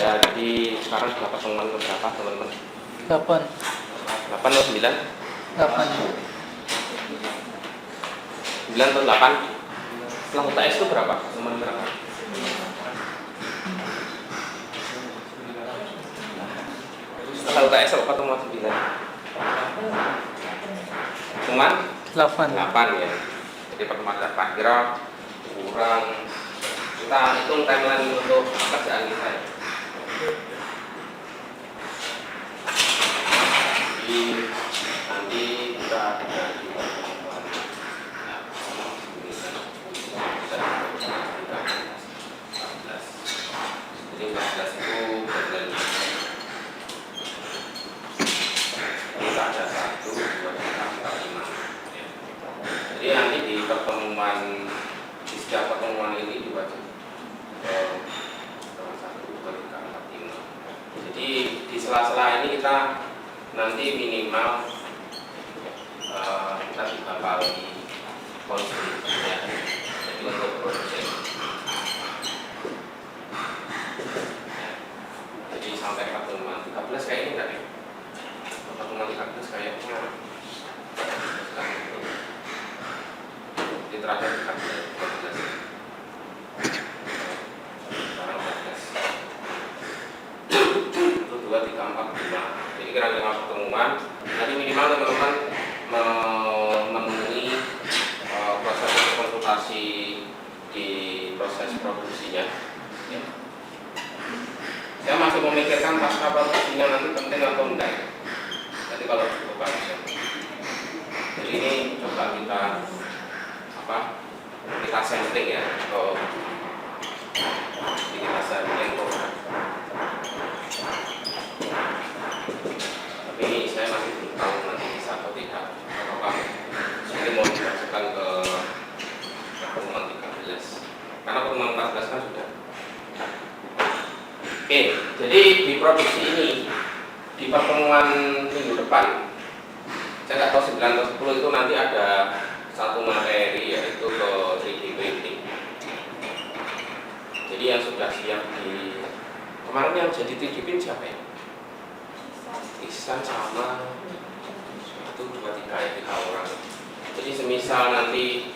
Jadi sekarang sudah pertemuan berapa teman-teman? 8. 8 atau 9? 8. 9 atau 8? Setelah UTS itu berapa? Teman berapa? Setelah UTS apa pertemuan 9? Cuman 8 ya. Jadi pertemuan 8 kira kurang, kita hitung timeline untuk pekerjaan kita ya. Jadi nanti kita ada di pertemuan jadi 14 itu berjalan. Kita ada 1, 2, 3, 4, 5 ya. Jadi nanti di pertemuan, di setiap pertemuan ini diwajib 1, 2, 3, 4, 5. Jadi di sela-sela ini kita nanti minimal kita dibapali konsul ya. Jadi untuk proses ya. Jadi sampai pertemuan 13 kayaknya enggak ya. Pertemuan 13 kayaknya di terakhir 13 sekarang 14 itu 2, 3, 4, 5. Jadi kira-kira pertemuan nanti minimal teman-teman memenuhi proses konsultasi di proses produksinya ya. Saya masih memikirkan pasca produksinya nanti penting atau enggak ya. Jadi kalau cukup bagus ya. Jadi ini coba kita sampling ya, atau kita sampling program. Tapi saya masih belum tahu nanti bisa atau tidak. Apakah ini mau dimasukkan ke pertemuan 13? Karena pertemuan 14 kan sudah. Oke, jadi di produksi ini di pertemuan minggu depan, saya nggak tahu 9 atau 10 itu nanti ada satu materi yaitu ke 3D printing. Jadi yang sudah siap di kemarin yang jadi 3D print siapa ya? Ihsan sama 1, 2, 3 ya, 3 orang. Jadi semisal nanti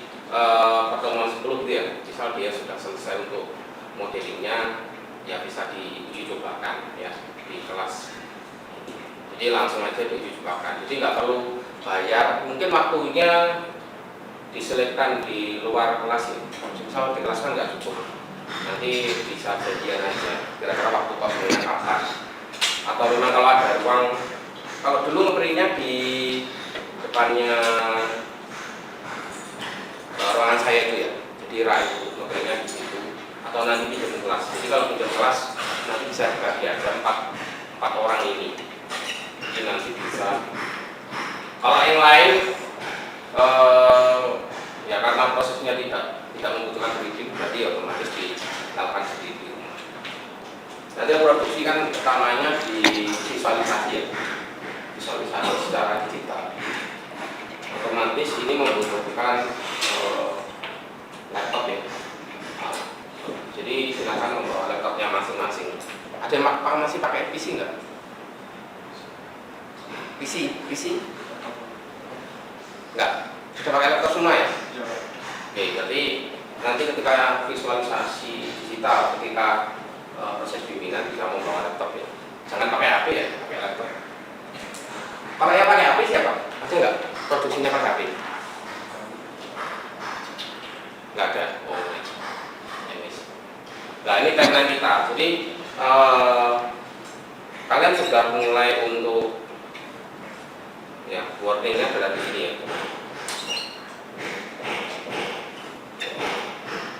pertemuan 10 gitu ya, misal dia sudah selesai untuk modelingnya, ya bisa diuji cobakan ya di kelas. Jadi langsung aja diuji cobakan. Jadi nggak perlu bayar. Mungkin waktunya diselipkan di luar kelas ya. Misal di kelas kan nggak cukup. Nanti bisa jadian aja. Kira-kira waktu kosnya kapan? Atau memang kalau ada ruang, kalau dulu ngeperinya di depannya ruangan saya itu ya. Jadi rayu ngeperinya di situ. Atau nanti pinjam kelas. Jadi kalau pinjam kelas nanti bisa dibagi aja 4 orang ini. Jadi nanti bisa. Kalau yang lain ya karena prosesnya tidak membutuhkan briefing, berarti otomatis dilakukan sendiri di rumah. Nanti produksi kan utamanya di visualisasi ya, visualisasi secara digital. Otomatis ini membutuhkan laptop ya. Jadi silakan membawa laptopnya masing-masing. Ada yang masih pakai PC nggak? PC? Enggak? Sudah pakai laptop semua ya? Oke, berarti nanti ketika visualisasi digital, ketika proses bimbingan bisa membawa laptop ya. Jangan pakai HP ya, pakai laptop. Kalau yang pakai HP siapa? Ada nggak? Produksinya pakai HP? Nggak ada. Oh, ini. Nah ini timeline kita. Jadi kalian sudah mulai untuk ya warningnya adalah di sini ya.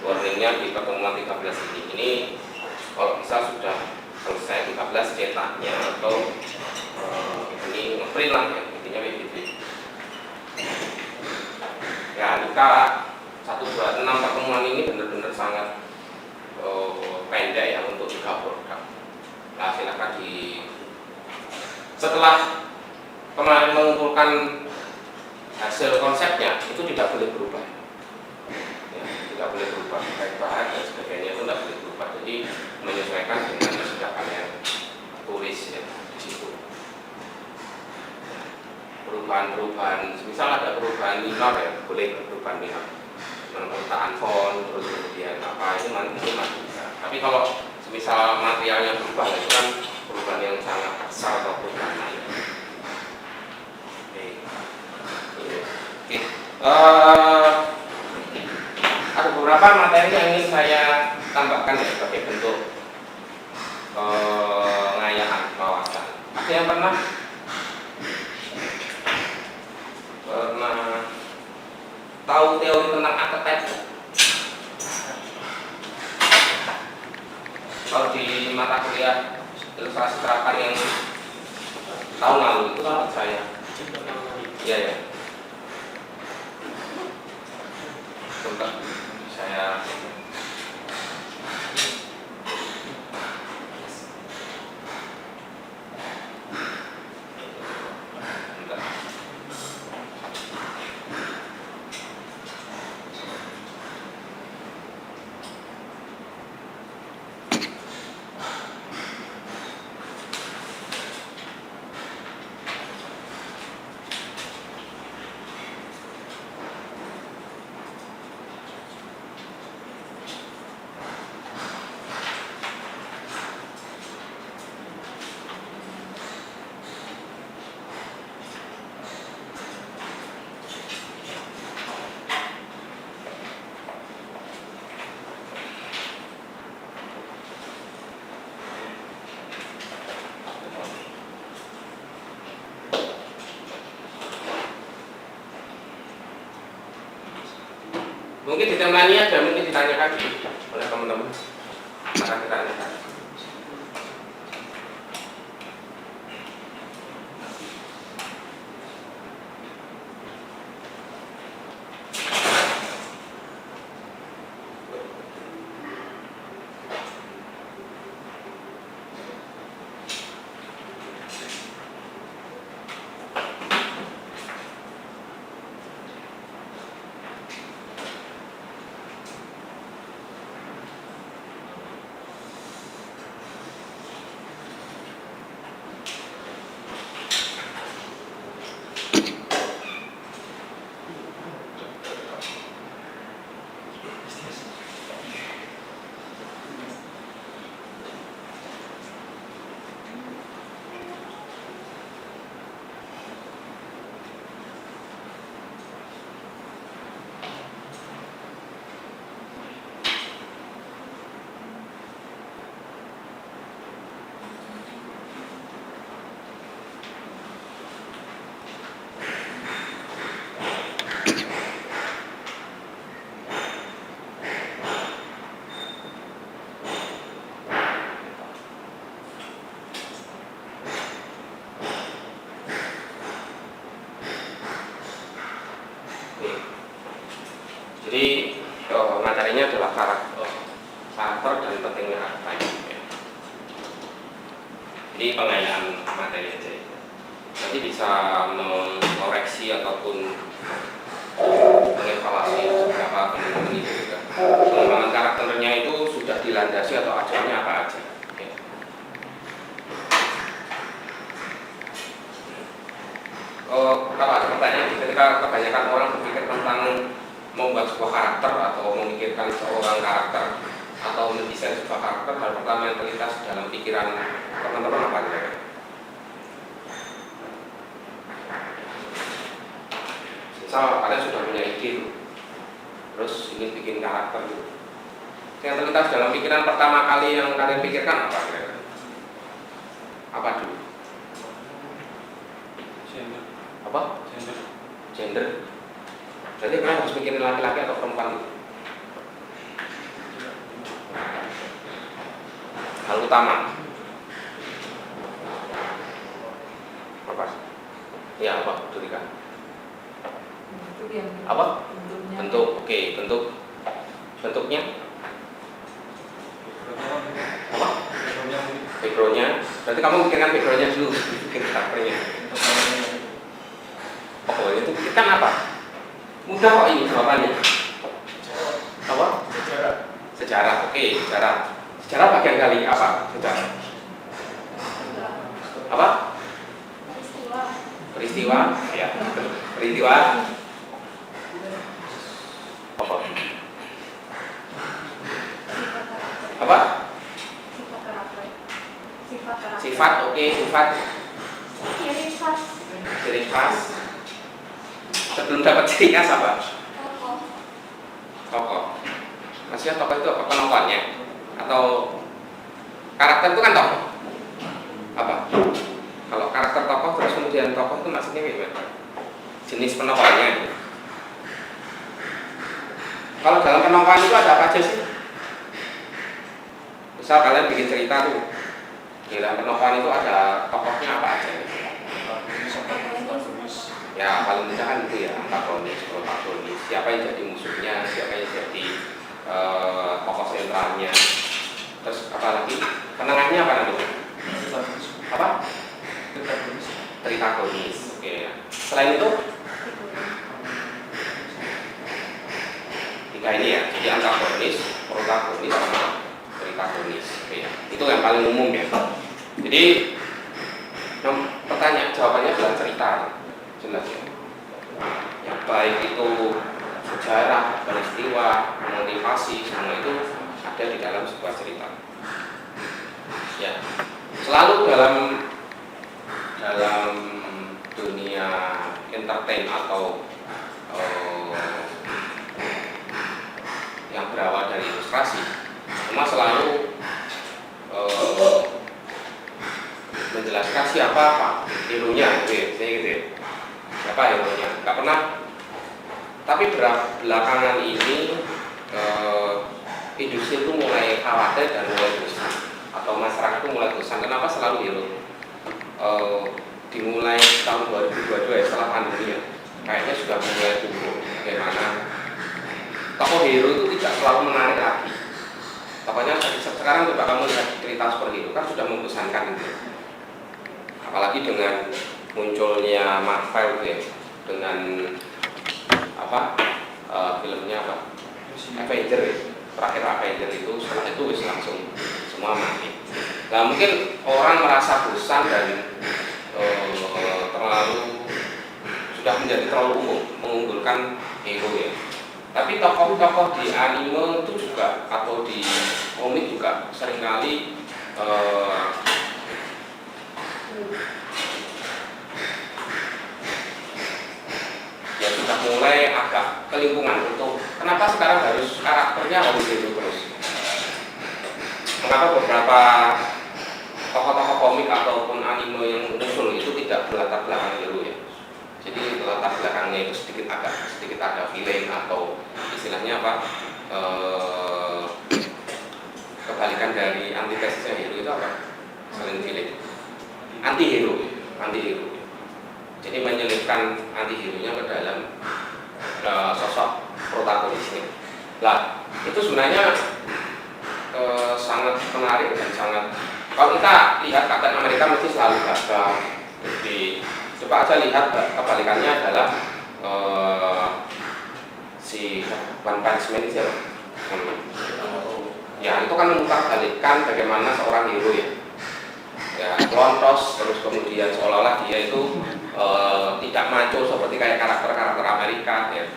Warningnya di pertemuan 13 ini. Ini kalau bisa sudah selesai 13 cetaknya atau ini ngeprint lah ya, intinya begitu. Ya kita 1, 2, 6 pertemuan ini benar-benar sangat pendek ya untuk 3 program. Nah silakan setelah kemarin mengumpulkan hasil konsepnya itu tidak boleh berubah ya, tidak boleh berubah baik bahan dan sebagainya itu tidak boleh berubah. Jadi menyesuaikan dengan yang sudah kalian perubahan-perubahan, misal ada perubahan minor ya, boleh perubahan minor, penataan font, terus kemudian apa itu masih bisa. Tapi kalau misal materialnya berubah itu kan perubahan yang sangat besar atau perubahan lain. Oke. Ada beberapa materi yang ingin saya tambahkan ya sebagai bentuk pengayaan wawasan. Ada yang pernah tahu teori tentang archetype? Kalau di mata kuliah ilustrasi terapan yang tahun lalu itu kan saya. Iya ya. Coba saya mungkin di timeline ada, mungkin ditanyakan oleh teman-teman. Maka kita tanyakan. Jadi materinya adalah karakter dan pentingnya archetype. Jadi pengayaan materi aja. Nanti bisa mengoreksi ataupun mengevaluasi beberapa penelitian itu juga. Pengembangan karakternya itu sudah dilandasi atau acuannya apa aja. Kalau ada pertanyaan, ketika kebanyakan orang berpikir tentang membuat sebuah karakter atau memikirkan seorang karakter atau mendesain sebuah karakter, hal pertama yang terlintas dalam pikiran teman-teman apa kira-kira? Misal kalian sudah punya ide, terus ingin bikin karakter gitu. Yang terlintas dalam pikiran pertama kali yang kalian pikirkan apa kira-kira? Apa dulu? Gender. Apa? Gender. Jadi kalian harus mikirin laki-laki atau perempuan gitu. Hal utama apa? Ya apa? Durikan. Apa? Bentuk. Oke, bentuknya apa? Backgroundnya. Berarti kamu pikirkan backgroundnya dulu, bikin karakternya. Oh, itu pikirkan apa? Mudah kok ini jawabannya. Apa? Sejarah. Oke, sejarah. Sejarah bagian kali apa? Sejarah. Apa? peristiwa, ya, peristiwa apa? Sifat, oke, sifat. Ciri khas. Sebelum dapat ciri khas apa? Tokoh. Maksudnya tokoh itu apa? Penontonnya atau karakter itu kan tokoh? Apa? Kalau karakter tokoh terus kemudian tokoh itu maksudnya gimana? Jenis penontonnya. Kalau dalam penonton itu ada apa aja sih? Misal kalian bikin cerita tuh, di dalam penonton itu ada tokohnya apa aja? Ya paling mudah kan itu ya, antagonis, protagonis. Siapa yang jadi musuhnya, siapa yang jadi tokoh sentralnya. Terus apa lagi? Penengahnya apa namanya? Apa? Tritagonis. Oke. Selain itu, tiga ini ya. Jadi antagonis, protagonis, sama tritagonis. Oke. Itu yang paling umum ya. Jadi pertanyaan jawabannya adalah cerita. Jelas ya. Yang baik itu sejarah, peristiwa, motivasi, semua itu ada di dalam sebuah cerita. Ya, selalu dalam dunia entertain atau yang berawal dari ilustrasi, semua selalu menjelaskan siapa hero-nya, gitu ya. Siapa hero-nya? Nggak pernah. Tapi belakangan ini industri itu mulai khawatir dan mulai bosan, atau masyarakat itu mulai bosan. Kenapa selalu hero? Dimulai tahun 2022 ya, setelah pandemi ya, kayaknya sudah mulai tumbuh. Bagaimana tokoh hero itu tidak selalu menarik lagi. Tokohnya sekarang coba kamu lihat cerita superhero kan sudah membosankan gitu. Apalagi dengan munculnya Marvel ya, dengan apa filmnya apa Avenger ya. Terakhir Avenger itu, setelah itu wis langsung semua mati. Nah mungkin orang merasa bosan dan sudah menjadi terlalu umum mengunggulkan hero ya. Tapi tokoh-tokoh di anime itu juga atau di komik juga seringkali ya sudah mulai agak kelimpungan untuk kenapa sekarang karakternya harus hero terus. Mengapa beberapa tokoh-tokoh komik ataupun anime yang muncul itu tidak berlatar belakang hero ya. Jadi latar belakangnya itu sedikit ada villain atau istilahnya apa? Kebalikan dari antitesisnya hero itu apa? Selain villain. Anti-hero. Jadi menyelipkan anti-hero-nya ke dalam sosok protagonisnya. Lah, itu sebenarnya sangat menarik dan sangat. Kalau kita lihat Captain America mesti selalu gagal. Jadi coba aja lihat kebalikannya adalah si One Punch Man itu ya itu kan memutarbalikkan bagaimana seorang hero ya lontos terus kemudian seolah-olah dia itu tidak maco seperti kayak karakter-karakter Amerika ya,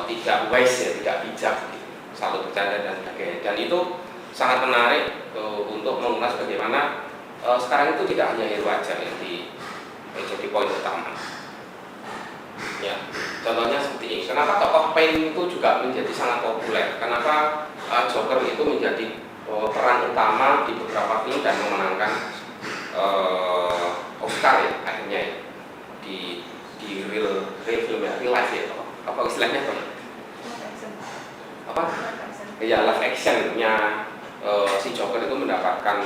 tidak wise ya, tidak bijak gitu. Selalu bercanda dan sebagainya, dan itu sangat menarik untuk mengulas bagaimana sekarang itu tidak hanya hero aja yang jadi poin utama ya. Contohnya seperti ini, kenapa tokoh Pain itu juga menjadi sangat populer, kenapa Joker itu menjadi peran utama di beberapa film dan memenangkan Oscar ya akhirnya ya, di real film ya, real life ya, apa istilahnya apa ya, live actionnya si Joker itu mendapatkan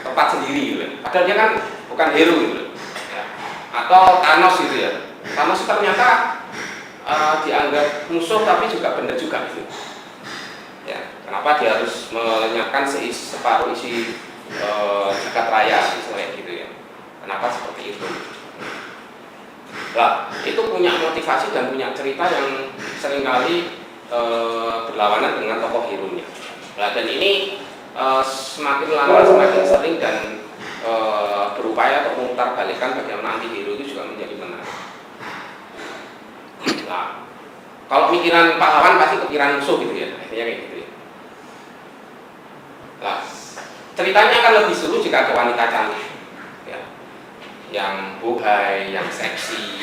tempat sendiri gitu. Padahal dia kan bukan hero gitu ya. Atau Thanos gitu ya, Thanos ternyata dianggap musuh tapi juga benar juga gitu ya. Kenapa dia harus melenyapkan separuh isi jagat raya misalnya gitu ya, kenapa seperti itu. Nah, itu punya motivasi dan punya cerita yang seringkali berlawanan dengan tokoh hero-nya. Nah, dan ini semakin lama semakin sering dan berupaya untuk memutarbalikkan bagaimana anti-hero itu juga menjadi menarik. Nah, kalau pikiran pahlawan pasti kepikiran musuh gitu ya, akhirnya kayak gitu ya. Nah, ceritanya akan lebih seru jika ada wanita cantik, ya, yang bohai, yang seksi,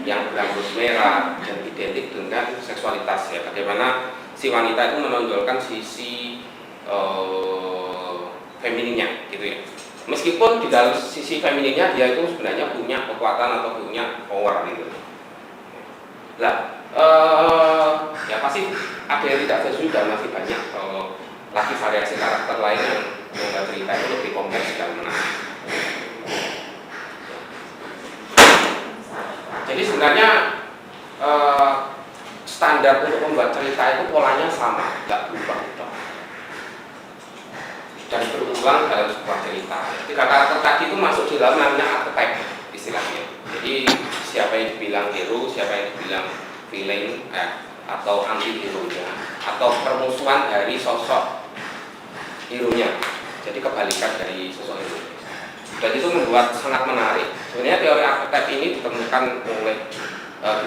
yang berambut merah dan identik dengan seksualitas ya. Bagaimana si wanita itu menonjolkan sisi femininnya gitu ya. Meskipun di dalam sisi femininnya dia itu sebenarnya punya kekuatan atau punya power gitu. Lah, ya pasti ada yang tidak sesuai dan masih banyak lagi variasi karakter lain yang membuat cerita itu lebih kompleks dan menarik. Jadi sebenarnya standar untuk membuat cerita itu polanya sama, tidak berubah-ubah dan berulang dalam sebuah cerita. Tiga karakter tadi itu masuk di dalam namanya archetype istilahnya. Jadi siapa yang dibilang hero, siapa yang dibilang villain, atau anti-hero-nya, atau permusuhan dari sosok hero-nya. Jadi kebalikan dari sosok hero. Dan itu membuat sangat menarik. Sebenarnya teori archetype ini ditemukan oleh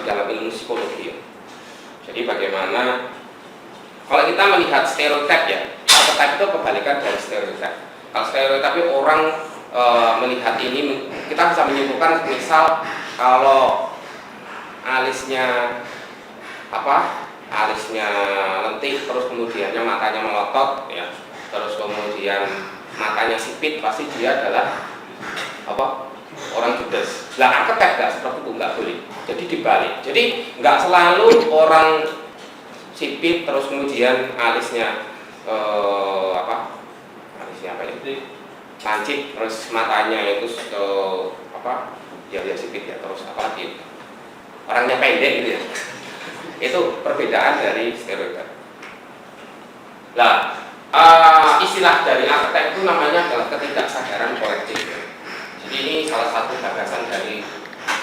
di dalam ilmu psikologi. Jadi bagaimana kalau kita melihat stereotip ya, archetype itu kebalikan dari stereotip. Kalau stereotip itu orang melihat ini, kita bisa menyimpulkan misal kalau alisnya alisnya lentik, terus kemudiannya matanya melotot ya, terus kemudian matanya sipit, pasti dia adalah orang judes. Lah archetype nggak seperti itu, nggak boleh. Jadi dibalik. Jadi nggak selalu orang sipit terus kemudian alisnya alisnya apa ya? Lancip, terus matanya itu dia sipit ya, terus apalagi orangnya pendek gitu ya. Itu perbedaan dari stereotip. Nah, istilah dari archetype itu namanya adalah ketidaksadaran kolektif. Jadi ini salah satu gagasan dari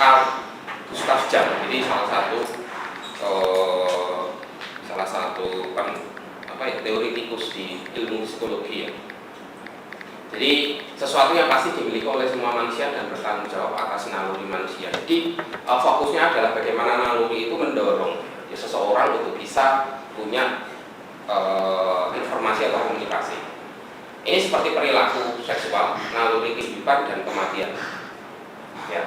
Carl Gustav Jung. Jadi salah satu teoretikus di ilmu psikologi ya. Jadi sesuatu yang pasti dimiliki oleh semua manusia dan bertanggung jawab atas naluri manusia. Jadi fokusnya adalah bagaimana naluri itu mendorong seseorang untuk bisa punya informasi atau komunikasi. Ini seperti perilaku seksual, naluri kehidupan dan kematian. Ya.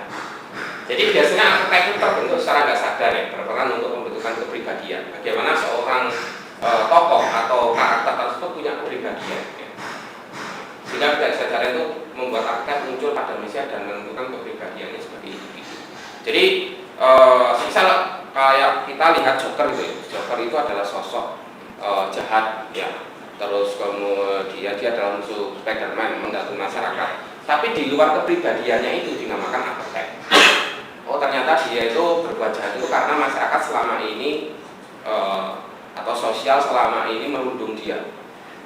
Jadi biasanya archetype itu terbentuk secara nggak sadar ya, berperan untuk pembentukan kepribadian. Bagaimana seorang tokoh atau karakter tersebut punya kepribadian. Ya. Sehingga tidak sadar itu membuat archetype muncul pada manusia dan menentukan kepribadiannya sebagai individu. Jadi misal kayak kita lihat Joker gitu ya. Joker itu adalah sosok jahat ya. Terus kemudian dia adalah musuh Spider-Man, mengganggu masyarakat. Tapi di luar kepribadiannya itu dinamakan archetype. Oh ternyata dia itu berbuat jahat itu karena masyarakat selama ini atau sosial selama ini merundung dia,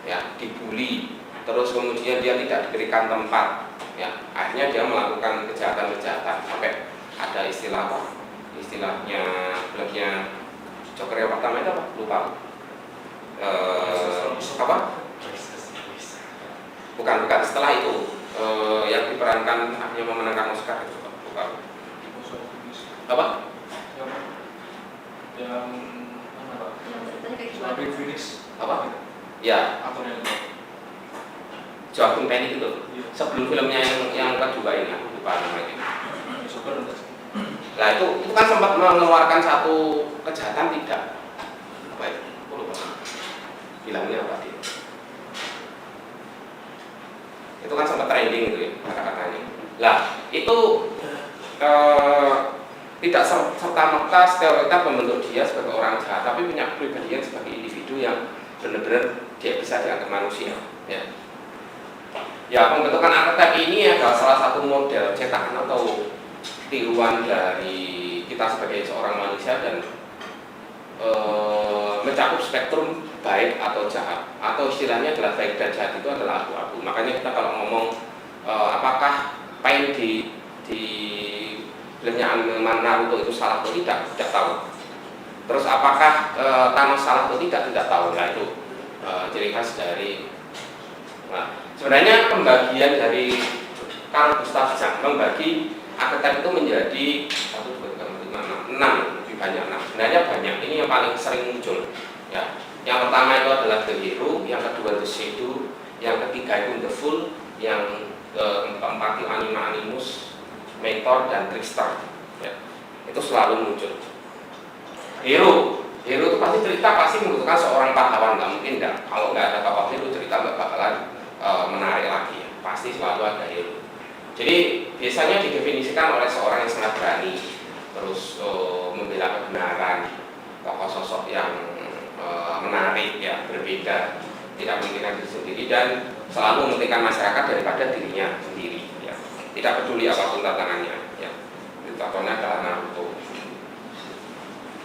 ya, dibully. Terus kemudian dia tidak diberikan tempat, ya. Akhirnya dia melakukan kejahatan-kejahatan. Sampai ada istilah apa? Istilahnya blognya Joker yang pertama itu apa? Lupa. Apa? Bukan setelah itu yang diperankan akhirnya memenangkan Oscar itu bukan. Apa? Yang mana Pak? Yang Phoenix. Apa? Ya. Joaquin Phoenix itu. Sebelum filmnya yang kedua ini aku lupa namanya. Nah itu kan sempat mengeluarkan satu kejahatan tidak. Apa itu? Aku lupa. Bilangnya apa dia? Itu kan sempat trending itu ya kata-katanya. Lah itu tidak serta-merta stereotip membentuk dia sebagai orang jahat, tapi punya kepribadian sebagai individu yang benar-benar dia bisa dianggap manusia. Ya pembentukan archetype ini adalah salah satu model cetakan atau tiruan dari kita sebagai seorang manusia dan mencakup spektrum baik atau jahat, atau istilahnya adalah baik dan jahat itu adalah abu-abu. Makanya kita kalau ngomong apakah pain di filmnya anime Naruto itu salah atau tidak tahu. Terus apakah Thanos salah atau tidak tahu. Nah itu ciri khas dari. Nah, sebenarnya pembagian dari Carl Gustav Jung membagi archetype itu menjadi 1, 2, 3, 4, 5, 6, 6, lebih banyak 6. Sebenarnya banyak, ini yang paling sering muncul. Ya. Yang pertama itu adalah the hero, yang kedua the shadow, yang ketiga itu the fool, yang keempat itu anima animus, mentor dan trickster. Ya. Itu selalu muncul. Hero itu pasti cerita pasti membutuhkan seorang pahlawan, nggak mungkin nggak. Kalau nggak ada tokoh hero, cerita nggak bakalan menarik lagi. Ya. Pasti selalu ada hero. Jadi biasanya didefinisikan oleh seorang yang sangat berani, terus membela kebenaran, tokoh sosok yang menarik, ya berbeda, tidak memikirkan diri sendiri dan selalu mementingkan masyarakat daripada dirinya sendiri. Ya. Tidak peduli apapun tantangannya. Ya. Itu contohnya adalah Naruto.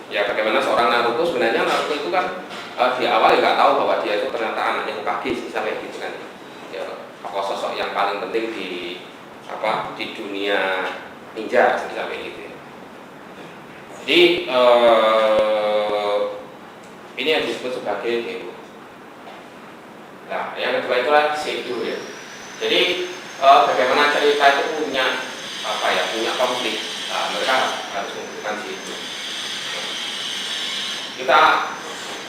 Ya bagaimana seorang Naruto, sebenarnya Naruto itu kan di awal nggak tahu bahwa dia itu ternyata anaknya Hokage, misalnya gitu kan. Ya, tokoh sosok yang paling penting di dunia ninja misalnya gitu. Jadi ini yang disebut sebagai hero. Nah, yang kedua itulah shadow ya. Jadi bagaimana cerita itu punya punya konflik. Nah, mereka harus membutuhkan shadow. Kita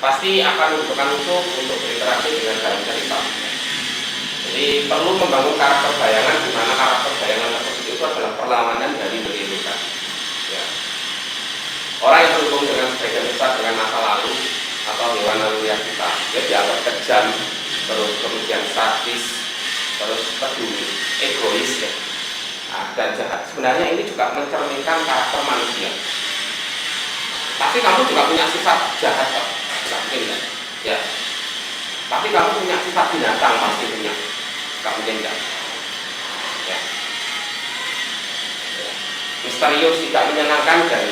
pasti akan membutuhkan musuh untuk berinteraksi dengan dalam cerita. Jadi perlu membangun karakter bayangan di mana karakter bayangan tersebut itu adalah perlawanan dari kehidupan. Ya. Orang yang berhubung dengan sebagian besar dengan masa lalu atau hewan naluriah kita, dia dianggap kejam, terus kemudian sadis, terus peduli, egois ya, dan jahat. Sebenarnya ini juga mencerminkan karakter manusia. Pasti kamu juga punya sifat jahat, Pak. Tidak mungkin kan? Ya. Tapi kamu punya sifat binatang pasti punya. Gak mungkin enggak. Ya. Misterius, tidak menyenangkan dan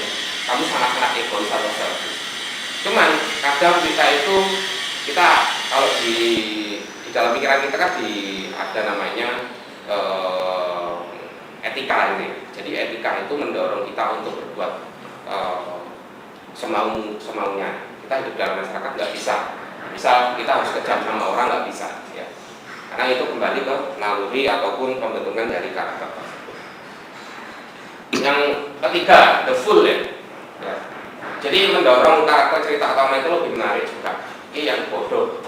kamu sangat-sangat egois atau selfish. Cuman kadang kita kalau di dalam pikiran kita kan ada namanya etika ini. Jadi etika itu mendorong kita untuk berbuat semaunya. Kita hidup dalam masyarakat nggak bisa. Misal kita harus kejam sama orang nggak bisa. Ya. Karena itu kembali ke naluri ataupun pembentukan dari karakter tersebut. Yang ketiga, the fool ya. Ya. Jadi mendorong karakter cerita utama itu lebih menarik juga. Ini yang bodoh,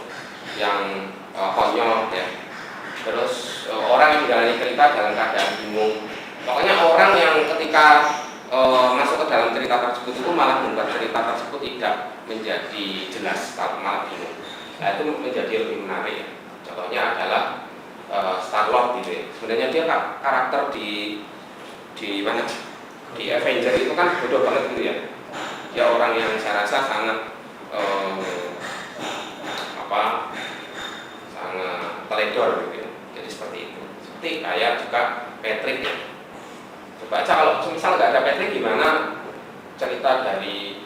yang konyol ya. Terus orang yang menjalani cerita dalam keadaan bingung. Pokoknya orang yang ketika masuk ke dalam cerita tersebut itu malah membuat cerita tersebut tidak menjadi jelas, malah bingung. Nah, itu menjadi lebih menarik ya. Contohnya adalah Star-Lord gitu ya. Sebenarnya dia karakter di mana? Di Avenger itu kan bodoh banget gitu ya. Dia orang yang saya rasa sangat sangat teledor gitu ya. Jadi seperti itu. Seperti kayak juga Patrick ya. Coba aja kalau misal nggak ada Patrick gimana cerita dari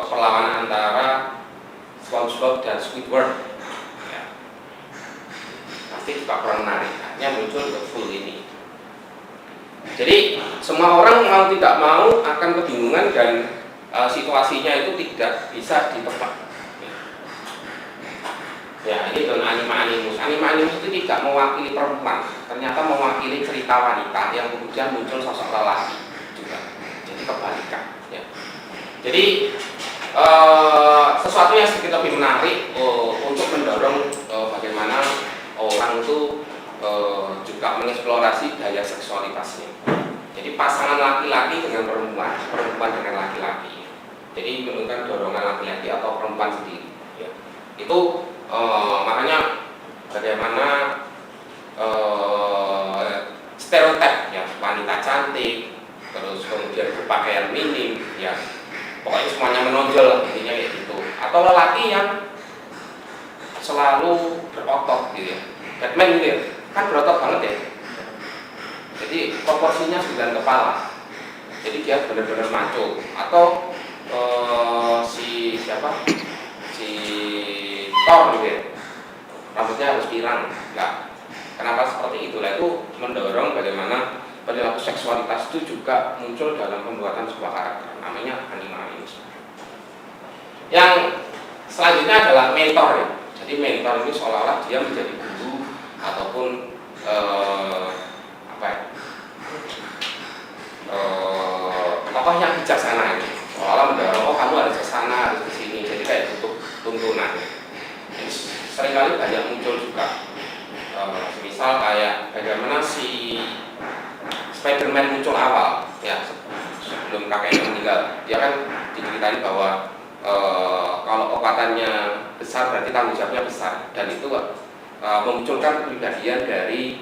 perlawanan antara SpongeBob dan Squidward. Pasti juga kurang menarik, akhirnya muncul the fool ini. Jadi semua orang mau tidak mau akan kebingungan dan situasinya itu tidak bisa ditebak. Ya ini don anima animus. Anima animus itu tidak mewakili perempuan, ternyata mewakili cerita wanita yang kemudian muncul sosok lelaki juga. Jadi kebalikan. Ya. Jadi sesuatu yang sedikit lebih menarik untuk mendorong bagaimana orang itu juga mengeksplorasi daya seksualitasnya. Jadi pasangan laki-laki dengan perempuan, perempuan dengan laki-laki. Jadi menunjukkan dorongan laki-laki atau perempuan sendiri. Ya. Itu makanya bagaimana stereotip ya, wanita cantik, terus kemudian berpakaian minim, ya pokoknya semuanya menonjol intinya kayak gitu. Atau lelaki yang selalu berotot gitu ya. Batman gitu ya, kan berotot banget ya. Jadi proporsinya 9 kepala. Jadi dia benar-benar maco. Atau si Thor gitu ya. Rambutnya harus pirang. Enggak. Kenapa seperti itulah itu mendorong bagaimana perilaku seksualitas itu juga muncul dalam pembuatan sebuah karakter. Namanya anima animus. Yang selanjutnya adalah mentor ya. Jadi mentor ini seolah-olah dia menjadi guru ataupun tokoh yang bijaksana ini, seolah mendorong oh kamu harus ke sana, harus ke sini, jadi kayak butuh tuntunan. Jadi seringkali banyak muncul juga, misal kayak bagaimana si Spider-Man muncul awal, ya sebelum kakeknya meninggal, dia kan diceritain bahwa kalau kekuatannya besar berarti tanggung jawabnya besar, dan itu memunculkan kepribadian dari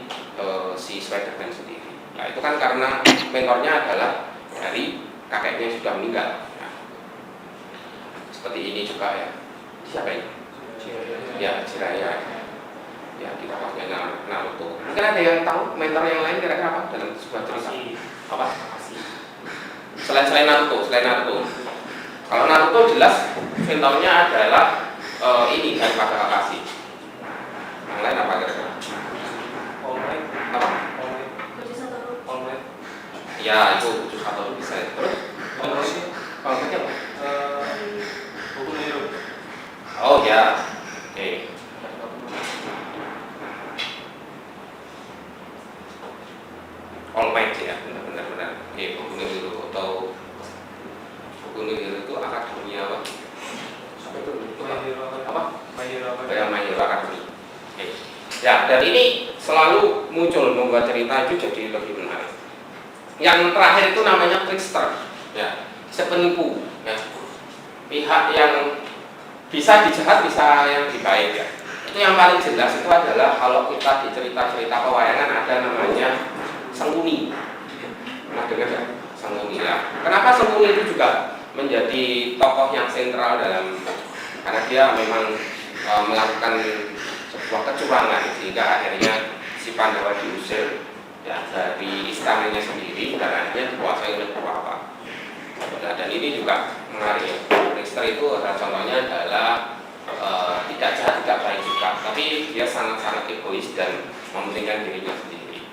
si Spider-Man sendiri. Nah itu kan karena mentornya adalah dari kakeknya yang sudah meninggal. Nah, seperti ini juga ya. Siapa ini? Ya, Jiraiya. Ya, di tokohnya Naruto. Mungkin ada yang tahu mentor yang lain kira-kira apa dalam sebuah cerita? Apa? Selain Naruto. Kalau Naruto jelas mentornya adalah ini daripada Kakashi. Yang lain apa kira-kira? Apa? Ya, itu Kuju Satoru bisa. Terus? Kalau apa? Boku no Hero. Oh ya, oke. All Might ya, benar. Oke, Boku no Hero atau Boku no Hero itu akademi apa? Apa itu? Apa? My Hero Academy. Oke. Ya, dan ini selalu muncul membuat cerita itu jadi lebih menarik. Yang terakhir itu namanya trickster, ya, penipu, ya. Pihak yang bisa dijahat, bisa yang dibaik, ya. Itu yang paling jelas itu adalah kalau kita di cerita-cerita pewayangan ada namanya Sangkuni. Nah, dengar ya, Sangkuni ya. Kenapa Sangkuni itu juga menjadi tokoh yang sentral dalam, karena dia memang melakukan sebuah kecurangan sehingga akhirnya si Pandawa diusir ya dari istananya sendiri dan akhirnya dikuasai oleh Kurawa. Nah, dan ini juga menarik. Trickster itu contohnya adalah tidak jahat, tidak baik juga, tapi dia sangat-sangat egois dan mementingkan dirinya sendiri.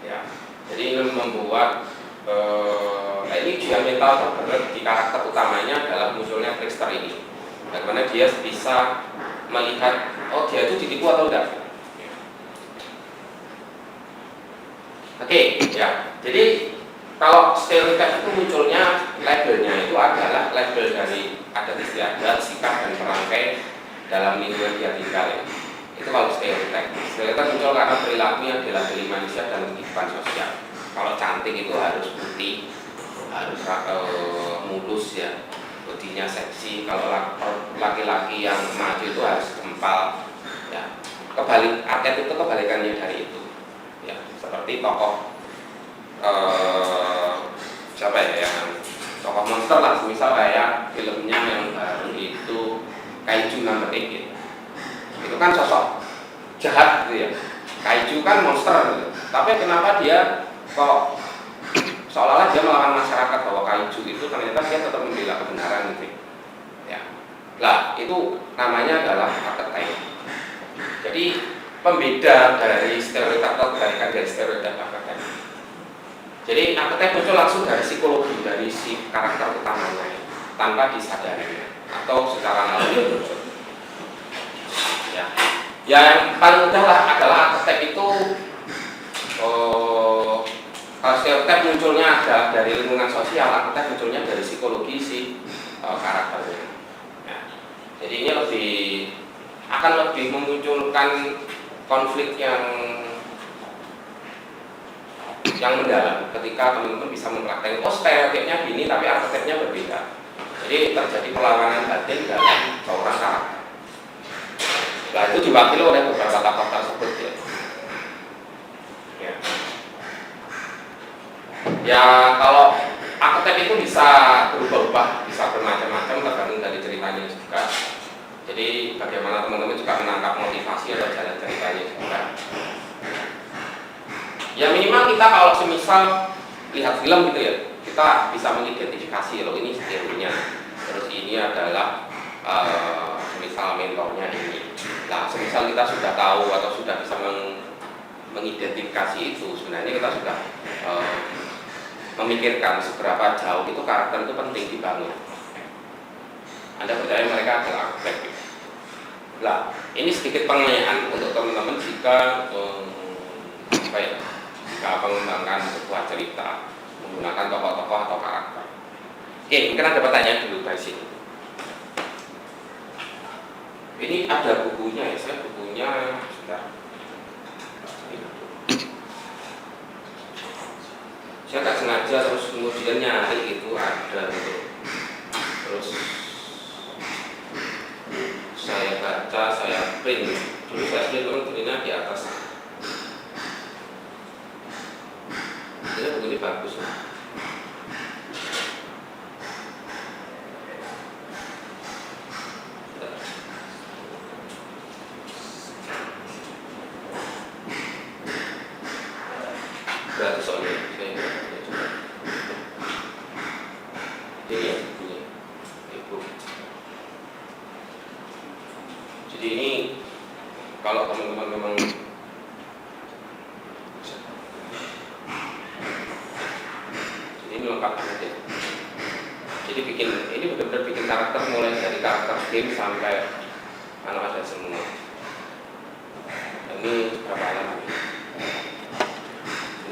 Ya, jadi ini membuat ini juga mental terberat di karakter utamanya adalah munculnya trickster ini. Bagaimana dia bisa melihat, oh dia itu ditipu atau tidak. Oke, ya. Jadi kalau stereotip itu munculnya labelnya itu adalah label dari adat istiadat, sikap dan perangkai dalam lingkungan dia tinggal ya. Itu kalau stereotip. Stereotip muncul karena perilakunya dilabeli manusia dalam kehidupan sosial. Kalau cantik itu harus putih, harus mulus ya, bodinya seksi. Kalau laki-laki yang maju itu harus gempal ya. Arket itu kebalikannya dari itu ya, seperti tokoh siapa ya, yang tokoh monster lah, misal kayak filmnya yang baru itu Kaiju Number 8 gitu. Itu kan sosok jahat gitu ya, Kaiju kan monster gitu. Tapi kenapa dia kok seolah-olah dia melawan masyarakat bahwa Kaiju itu ternyata dia tetap membela kebenaran gitu ya. Lah itu namanya adalah archetype. Jadi pembeda dari stereotip atau kebalikan dari stereotip archetype. Jadi archetype muncul langsung dari psikologi, dari si karakter utamanya tanpa disadari atau secara alami muncul. Ya. Yang paling mudah adalah archetype itu kalau stereotip munculnya ada dari lingkungan sosial, archetype munculnya dari psikologi si karakternya. Ya. Jadi ini akan lebih memunculkan konflik yang mendalam ketika teman-teman bisa mempraktekkan stereotipnya gini tapi archetype-nya berbeda. Jadi terjadi perlawanan batin dalam seorang karakter. Nah itu diwakili oleh beberapa tokoh tersebut ya. Ya kalau archetype itu bisa berubah-ubah, bisa bermacam-macam tergantung dari ceritanya juga. Jadi bagaimana teman-teman juga menangkap motivasi atau jalan ceritanya juga. Ya minimal kita kalau semisal lihat film gitu ya, kita bisa mengidentifikasi loh ini stereonya. Terus ini adalah semisal mentornya ini. Nah semisal kita sudah tahu atau sudah bisa mengidentifikasi itu, sebenarnya kita sudah memikirkan seberapa jauh itu karakter itu penting dibangun. Anda percaya mereka adalah archetype. Nah, ini sedikit penilaian untuk teman-teman jika jika mengembangkan sebuah cerita. menggunakan tokoh-tokoh atau karakter. Oke, mungkin ada pertanyaan dulu dari sini. Ini ada bukunya ya, saya bukunya sudah. Saya nggak sengaja terus kemudian nyari itu ada gitu. Terus saya baca, saya print. Dulu saya print printnya di atas. Ini buku ini bagus. Berarti soalnya saya coba. Ini ya bukunya. Ibu. Jadi ini kalau teman-teman memang ini lengkap aja. Jadi ini benar-benar bikin karakter mulai dari karakter game sampai ada semua. Ini berapa halaman?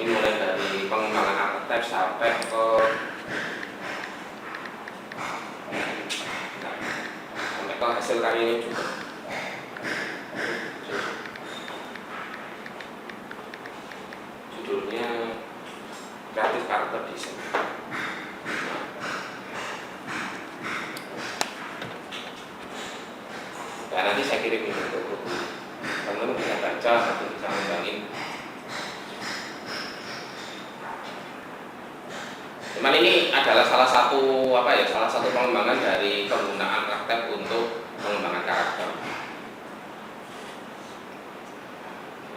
Ini mulai dari pengembangan archetype sampai ke hasil karyanya juga. Judulnya Creative Character Design. Ya, nanti saya kirim ini untuk buku. Teman-teman bisa baca atau bisa ngembangin. Cuman ini adalah salah satu pengembangan dari penggunaan karakter untuk pengembangan karakter.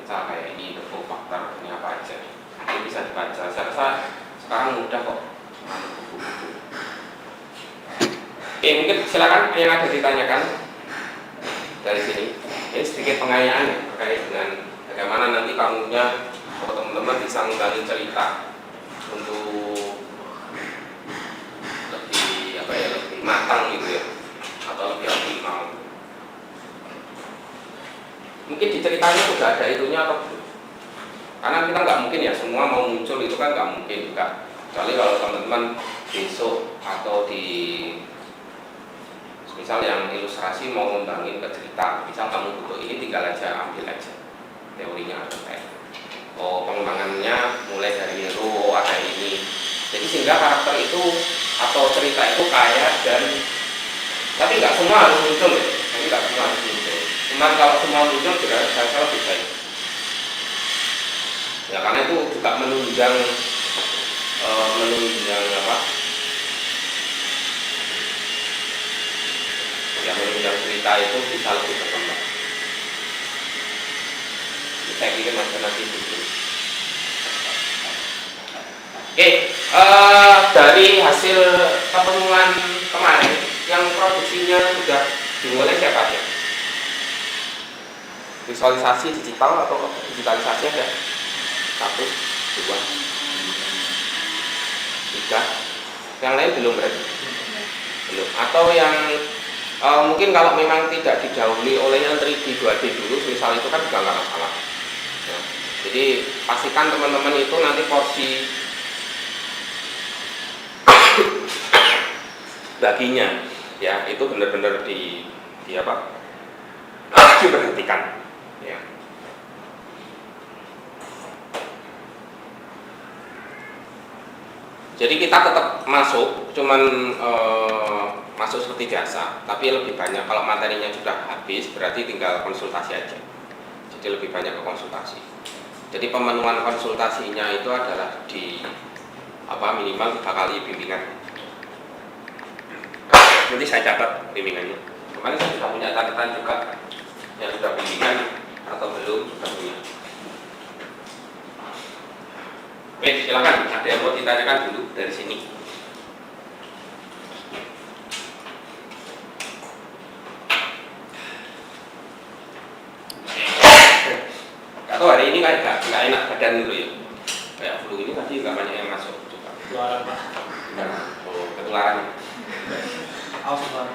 Misal kayak ini untuk faktor ini apa aja. Ini bisa dibaca. Saya rasa sekarang mudah kok buku-buku. Oke, mungkin silakan yang ada ditanyakan dari sini. Ini sedikit pengayaan terkait dengan bagaimana nanti kamunya atau teman-teman bisa menggali cerita untuk lebih matang gitu ya, atau lebih optimal. Mungkin di ceritanya sudah ada itunya atau belum? Karena kita nggak mungkin ya semua mau muncul itu kan nggak mungkin juga. Kecuali kalau teman-teman besok atau di misal yang ilustrasi mau ngembangin ke cerita, misal kamu butuh ini tinggal aja ambil aja teorinya ada kayak pengembangannya mulai dari hero ada ini. Jadi sehingga karakter itu atau cerita itu kaya dan tapi nggak semua harus muncul ya. Jadi nggak semua harus muncul. Cuman kalau semua muncul juga saya lebih baik. Ya karena itu juga menunjang apa? Ya menunjang cerita itu bisa lebih berkembang. Saya kirim aja nanti dulu. Oke, dari hasil pertemuan kemarin yang produksinya sudah dimulai siapa aja? Visualisasi digital atau digitalisasi ada? 1, 2, 3. Yang lain belum berarti? Belum. Atau yang mungkin kalau memang tidak didahului oleh yang 3D 2D dulu, misal itu kan juga nggak masalah. Ya. Jadi pastikan teman-teman itu nanti porsi baginya ya itu benar-benar di apa diperhatikan ya. Jadi kita tetap masuk cuman masuk seperti biasa tapi lebih banyak kalau materinya sudah habis berarti tinggal konsultasi aja, jadi lebih banyak ke konsultasi. Jadi pemenuhan konsultasinya itu adalah di minimal 3 kali bimbingan. Nanti saya catat bimbingannya. Kemarin saya sudah punya catatan juga yang sudah bimbingan atau belum sudah punya. Oke, silakan. Ada yang mau ditanyakan dulu dari sini? Atau hari ini kayak nggak enak badan dulu ya? Kayak flu ini tadi nggak banyak yang masuk juga. Ketularan Pak. Ketularan. Aus Pak.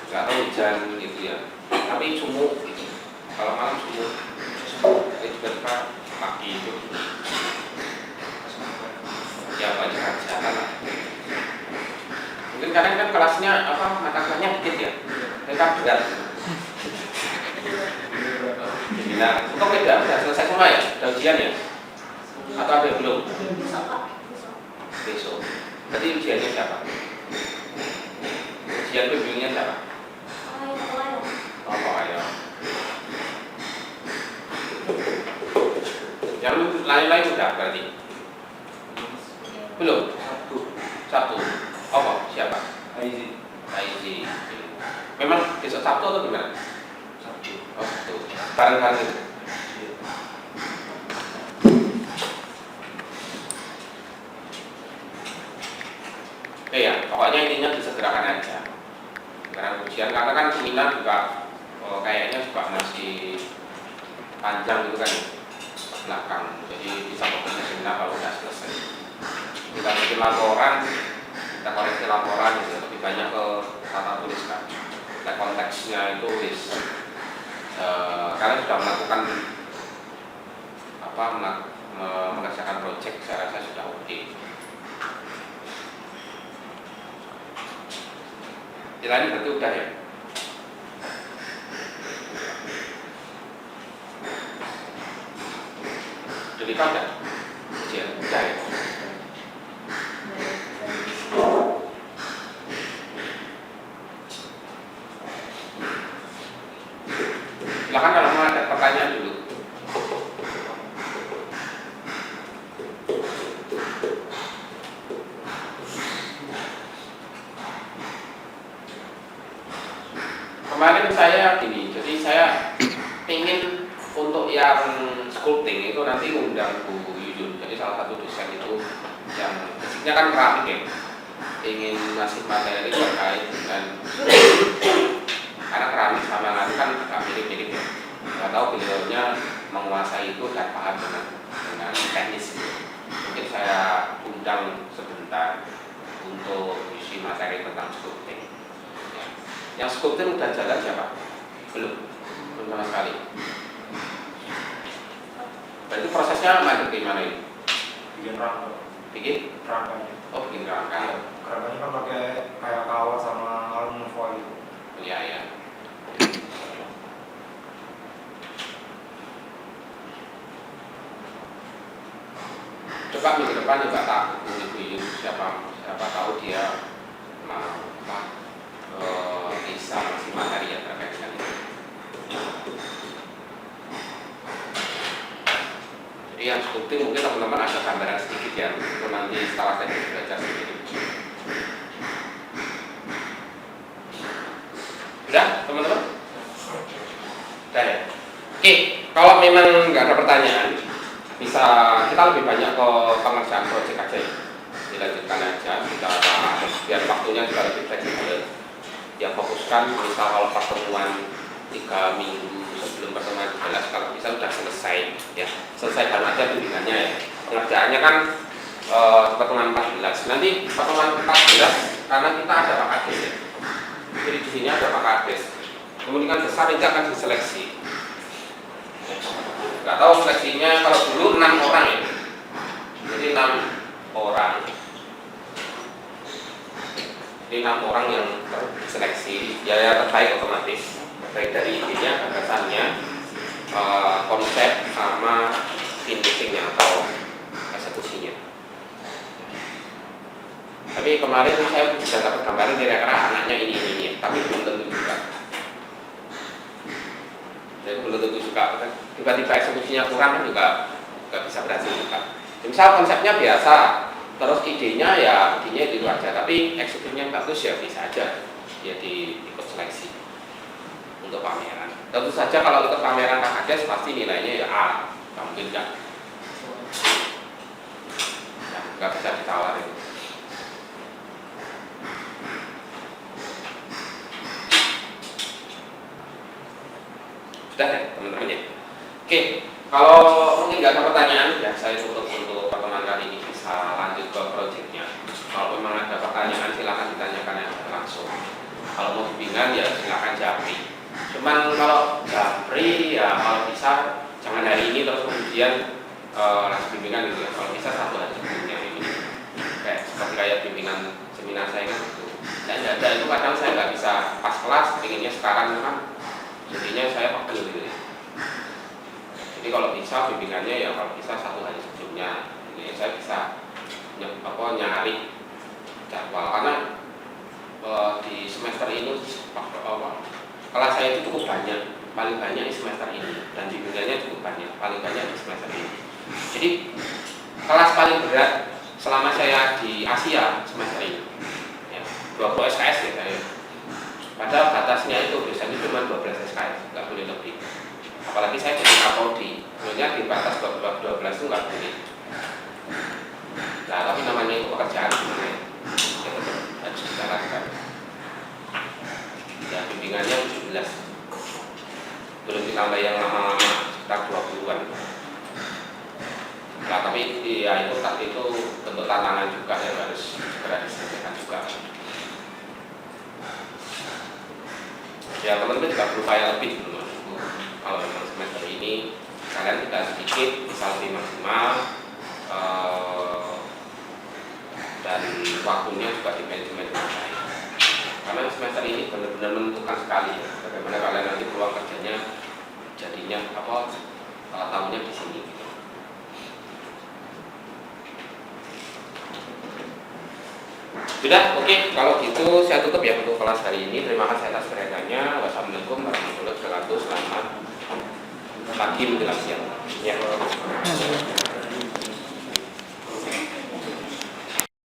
Nggak tahu hujan gitu ya. Tapi sumuk gitu. Kalau malam sumuk. Tiba-tiba pagi itu. kelasnya mata kuliahnya dikit ya, mereka berat. Nah, untuk beda, sudah selesai semua ya, udah ujian ya, atau ada yang belum? Besok. Berarti ujiannya siapa? Ujian pembimbingnya siapa? Oh, ayo. Yang lain-lain sudah berarti? Belum? Sabtu. Apa? Siapa? Aizi. Memang besok Sabtu atau gimana? Sabtu. Oh, Sabtu. Bareng-bareng itu. Ya, pokoknya intinya disegerakan aja. Karena ujian, karena kan seminar juga kayaknya juga masih panjang gitu kan belakang. Jadi bisa fokus di seminar kalau sudah selesai. Kita bikin laporan, kita koreksi laporan gitu, lebih banyak ke tata tulis kan. Nah, konteksnya itu kalian sudah melakukan mengerjakan project, saya rasa sudah oke. Jalan berarti udah ya. Jadi kau udah ujian udah ya. Silakan kalau mau ada pertanyaan dulu. Kemarin saya gini, jadi saya ingin untuk yang sculpting itu nanti undang Bu Yuyun. Jadi salah satu dosen itu yang basicnya kan keramik ya, ingin ngasih materi terkait dengan karena keramik sama nanti kan agak mirip-mirip ya. Nggak tahu beliaunya menguasai itu dan paham dengan teknis itu. Mungkin saya undang sebentar untuk isi materi tentang sculpting. Yang sculpting udah jalan siapa? Belum sama sekali. Berarti prosesnya gimana ini? Bikin rangka. Bikin? Rangkanya. Oh, bikin rangka. Rangkanya kan pakai kayak kawat sama aluminium foil itu. Iya. Coba minggu depan juga tak hubungi siapa tahu dia mau bisa masih materi yang terkait dengan itu. Jadi yang sculpting mungkin teman-teman ada gambaran sedikit ya, untuk nanti setelah saya belajar sedikit. Sudah teman-teman? Sudah ya? Oke, kalau memang nggak ada pertanyaan, bisa kita lebih banyak ke pengerjaan proyek aja ya. Dilanjutkan aja, kita biar waktunya juga lebih fleksibel. Yang fokuskan misal kalau pertemuan 3 minggu sebelum pertemuan 12 kalau bisa sudah selesai ya, selesai baru aja bimbingannya ya. Pengerjaannya kan pertemuan 14, nanti pertemuan 14 karena kita ada Pak Kades ya, jadi di sini ada Pak Kades, kemungkinan besar itu akan diseleksi. Nggak tahu seleksinya, kalau dulu 6 orang ya, jadi 6 orang. Ini 6 orang yang terseleksi, ya terbaik otomatis, terbaik dari idenya, gagasannya, konsep sama finishingnya atau eksekusinya. Tapi kemarin saya bisa dapat gambaran kira-kira anaknya ini, tapi belum tentu juga. Jadi belum tentu juga, tiba-tiba eksekusinya kurang kan juga nggak bisa berhasil juga. Misal konsepnya biasa, terus idenya itu aja, tapi eksekusinya bagus ya bisa aja dia ikut seleksi untuk pameran. Tentu saja kalau ikut pameran Pak Kades pasti nilainya ya A, nggak mungkin nggak bisa ditawarin. Sudah ya teman-teman ya. Oke, kalau mungkin nggak ada pertanyaan ya saya tutup untuk pertemuan kali ini, bisa lanjut ke proyeknya. Kalau memang ada pertanyaan silahkan ditanyakan langsung. Kalau mau bimbingan ya silahkan japri. Cuman kalau japri ya kalau bisa jangan hari ini terus kemudian langsung bimbingan gitu ya. Kalau bisa 1 hari sebelumnya ini. Seperti kayak bimbingan seminar saya kan gitu. saya nggak ada, itu kadang saya nggak bisa pas kelas, pengennya sekarang kan, jadinya saya pegel gitu ya. Jadi kalau bisa bimbingannya ya kalau bisa 1 hari sebelumnya, jadi saya bisa nyari jadwal karena di semester ini kelas saya itu cukup banyak, paling banyak di semester ini dan bimbingannya cukup banyak, paling banyak di semester ini. Jadi kelas paling berat selama saya di Asia semester ini ya, 20 SKS ya saya. Padahal batasnya itu biasanya cuma 12 SKS, nggak boleh lebih. Apalagi saya jadi Kapoldi, sebenarnya di batas 12 itu nggak boleh. Nah, tapi namanya itu pekerjaan gimana ya? Ya tetap harus dijalankan. Ya, bimbingannya 17. Belum ditambah yang lama-lama sekitar 20-an. Nah, tapi ya itu bentuk tantangan juga yang harus segera diselesaikan juga. Ya, teman-teman juga berupaya lebih dulu maksudku. Kalau memang semester ini kalian tidak sedikit, bisa lebih maksimal. Dan waktunya juga di manajemen dengan baik. Karena semester ini benar-benar menentukan sekali ya, bagaimana kalian nanti peluang kerjanya jadinya tahunnya di sini. Gitu. Sudah, oke. Kalau gitu saya tutup ya untuk kelas hari ini. Terima kasih atas perhatiannya. Wassalamualaikum warahmatullahi wabarakatuh. Selamat pagi menjelang siang. Ya.